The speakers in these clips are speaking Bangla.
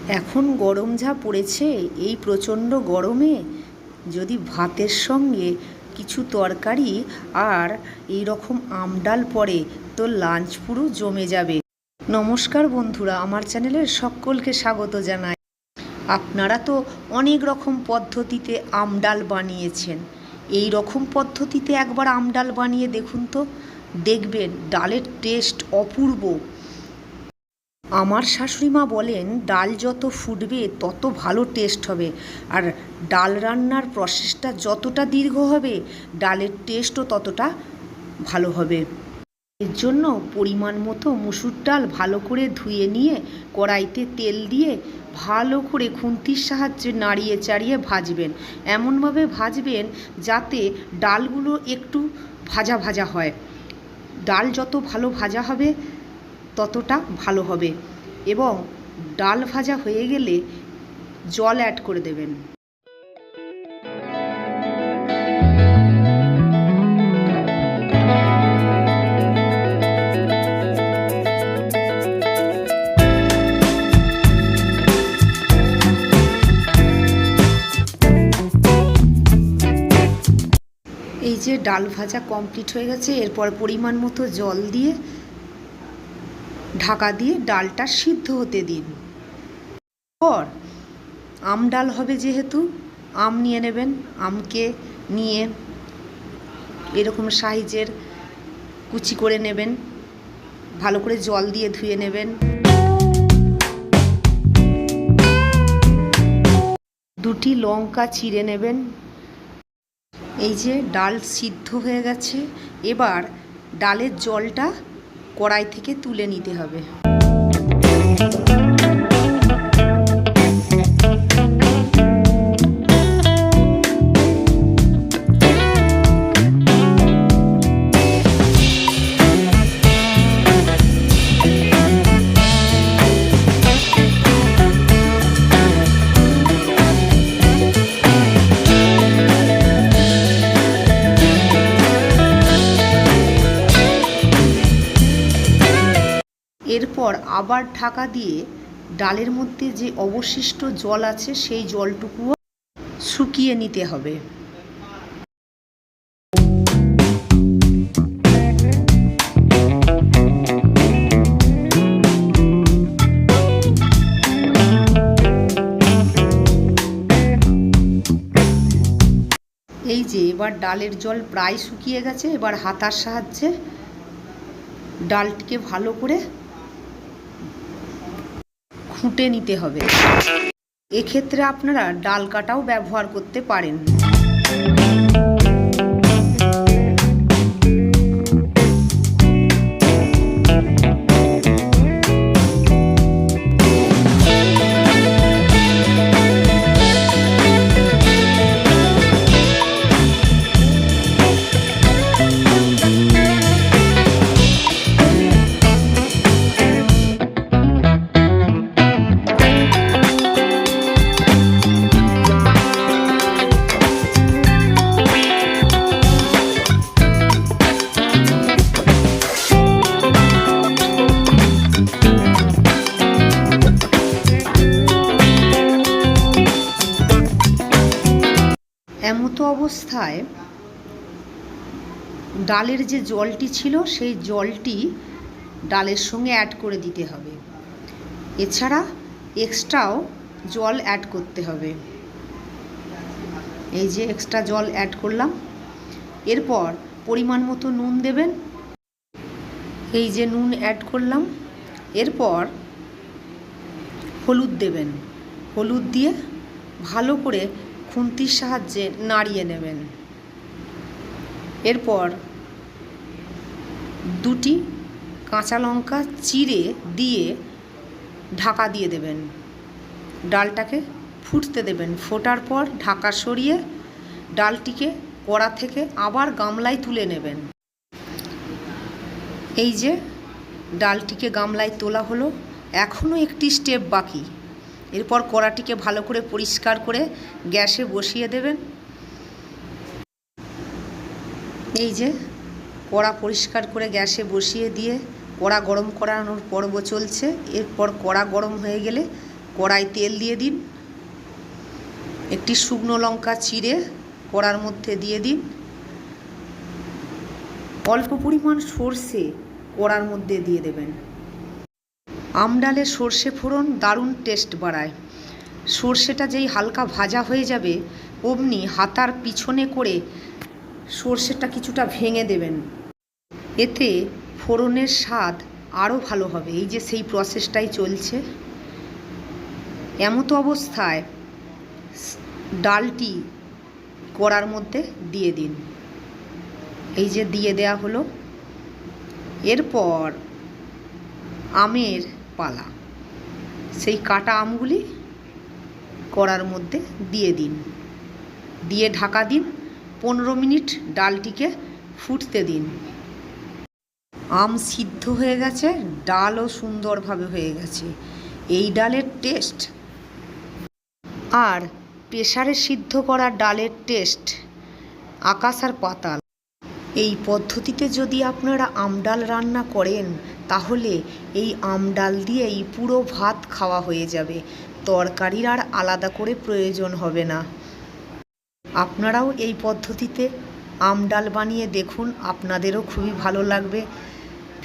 এখন গরম যা পড়েছে, এই প্রচণ্ড গরমে যদি ভাতের সঙ্গে কিছু তরকারি আর এই রকম আমডাল পড়ে তো লাঞ্চ পুরো জমে যাবে। নমস্কার বন্ধুরা, আমার চ্যানেলের সকলকে স্বাগত জানাই। আপনারা তো অনেক রকম পদ্ধতিতে আমডাল বানিয়েছেন, এই রকম পদ্ধতিতে একবার আমডাল বানিয়ে দেখুন তো, দেখবেন ডালের টেস্ট অপূর্ব। আমার শাশুড়িমা বলেন ডাল যত ফুটবে তত ভালো টেস্ট হবে, আর ডাল রান্নার প্রসেসটা যতটা দীর্ঘ হবে ডালের টেস্টও ততটা ভালো হবে। এর জন্য পরিমাণ মতো মুসুর ডাল ভালো করে ধুয়ে নিয়ে কড়াইতে তেল দিয়ে ভালো করে খুন্তির সাহায্যে নাড়িয়ে চাড়িয়ে ভাজবেন। এমনভাবে ভাজবেন যাতে ডালগুলো একটু ভাজা ভাজা হয়। ডাল যত ভালো ভাজা হবে ততটা ভালো হবে। এবং ডাল ভাজা হয়ে গেলে জল অ্যাড করে দেবেন। এই যে ডাল ভাজা কমপ্লিট হয়ে গেছে, এরপর পরিমাণ মতো জল দিয়ে ঢাকা দিয়ে ডালটা সিদ্ধ হতে দিন। পর আম ডাল হবে, যেহেতু আম নিয়ে নেবেন। আমকে নিয়ে এরকম সাইজের কুচি করে নেবেন, ভালো করে জল দিয়ে ধুয়ে নেবেন। দুটি লঙ্কা চিড়ে নেবেন। এই যে ডাল সিদ্ধ হয়ে গেছে, এবার ডালের জলটা কড়াই থেকে তুলে নিতে হবে। এরপর আবার ঢাকা দিয়ে ডালের মধ্যে যে অবশিষ্ট জল আছে সেই জলটুকুও শুকিয়ে নিতে হবে। এই যে এবার ডালের জল প্রায় শুকিয়ে গেছে, এবার হাতার সাহায্যে ডালটিকে ভালো করে ফুটে নিতে হবে। এক্ষেত্রে আপনারা ডাল কাটাও ব্যবহার করতে পারেন। এমতো অবস্থায় ডালের যে জলটি ছিল সেই জলটি ডালের সঙ্গে অ্যাড করে দিতে হবে। এছাড়া এক্সট্রাও জল অ্যাড করতে হবে। এই যে এক্সট্রা জল অ্যাড করলাম। এরপর পরিমাণ মতো নুন দেবেন। এই যে নুন অ্যাড করলাম। এরপর হলুদ দেবেন। হলুদ দিয়ে ভালো করে খুন্তির সাহায্যে নাড়িয়ে নেবেন। এরপর দুটি কাঁচা লঙ্কা চিড়ে দিয়ে ঢাকা দিয়ে দেবেন। ডালটাকে ফুটতে দেবেন। ফোটার পর ঢাকা সরিয়ে ডালটিকে কড়া থেকে আবার গামলায় তুলে নেবেন। এই যে ডালটিকে গামলায় তোলা হলো, এখনও একটি স্টেপ বাকি। এরপর কড়াটিকে ভালো করে পরিষ্কার করে গ্যাসে বসিয়ে দেবেন। এই যে কড়া পরিষ্কার করে গ্যাসে বসিয়ে দিয়ে কড়া গরম করানোর পর্ব চলছে। এরপর কড়া গরম হয়ে গেলে কড়াই তেল দিয়ে দিন, একটি শুকনো লঙ্কা চিড়ে কড়ার মধ্যে দিয়ে দিন, অল্প পরিমাণ সর্ষে কড়ার মধ্যে দিয়ে দেবেন। আমডালে সর্ষে ফোড়ন দারুণ টেস্ট বাড়ায়। সর্ষেটা যেই হালকা ভাজা হয়ে যাবে অমনি হাতার পিছনে করে সর্ষেটা কিছুটা ভেঙে দেবেন, এতে ফোড়নের স্বাদ আরও ভালো হবে। এই যে সেই প্রসেসটাই চলছে। এমতো অবস্থায় ডালটি কড়ার মধ্যে দিয়ে দিন। এই যে দিয়ে দেয়া হলো। এরপর আমের পালা, সেই কাটা আমগুলি কড়ার মধ্যে দিয়ে দিন, দিয়ে ঢাকা দিন। 15 মিনিট ডালটিকে ফুটতে দিন। আম সিদ্ধ হয়ে গেছে, ডালও সুন্দরভাবে হয়ে গেছে। এই ডালের টেস্ট আর প্রেসারে সিদ্ধ করা ডালের টেস্ট আকাশ আর পাতাল। এই পদ্ধতিতে যদি আপনারা আমডাল রান্না করেন তাহলে এই আমডাল দিয়েই পুরো ভাত খাওয়া হয়ে যাবে, তরকারির আর আলাদা করে প্রয়োজন হবে না। আপনারাও এই পদ্ধতিতে আমডাল বানিয়ে দেখুন, আপনাদেরও খুবই ভালো লাগবে।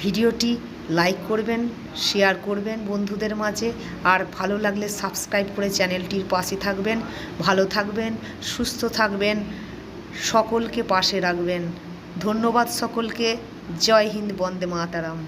ভিডিওটি লাইক করবেন, শেয়ার করবেন বন্ধুদের মাঝে, আর ভালো লাগলে সাবস্ক্রাইব করে চ্যানেলটির পাশে থাকবেন। ভালো থাকবেন, সুস্থ থাকবেন, সকলকে পাশে রাখবেন। ধন্যবাদ সকলকে। জয় হিন্দ, বন্দে মাতরম।